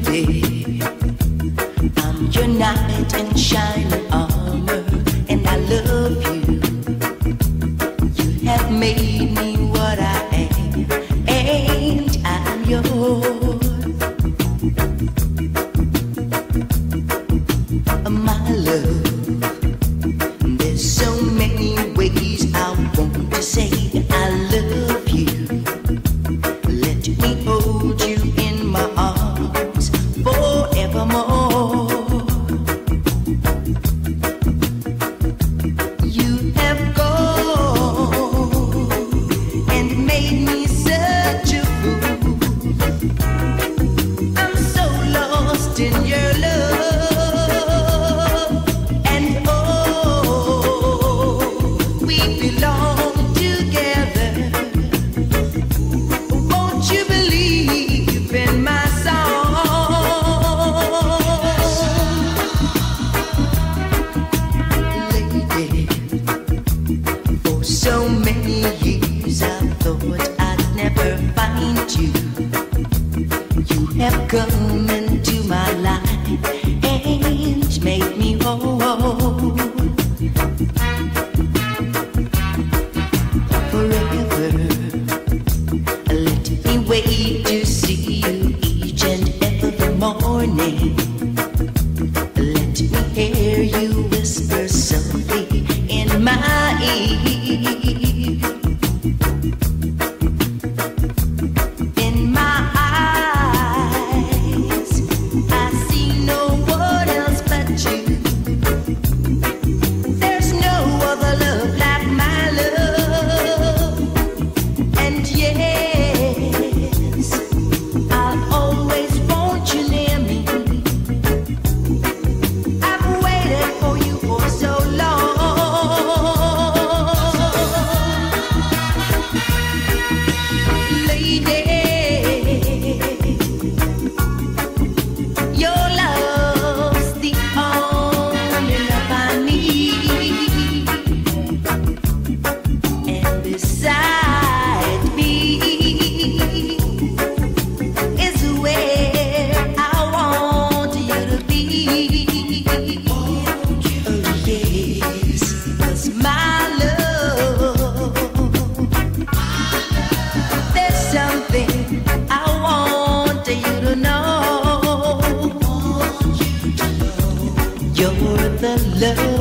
lady, I'm your knight in shining armor, and I love you. You have made me what I am, and I'm yours. My love, there's so many ways I want to say I love you. Let me hold you in my arms forevermore. You have gone and made me such a fool. I'm so lost in your love. So many years I thought I'd never find you. You have come into my life and made me whole. Forever, let me wait to see you each and every morning. Let me hear you whisper softly in my ear. In my eyes, I see no one else but you. There's no other love like my love. And yes, I'll always want you near me. I've waited for you for so long. You're the love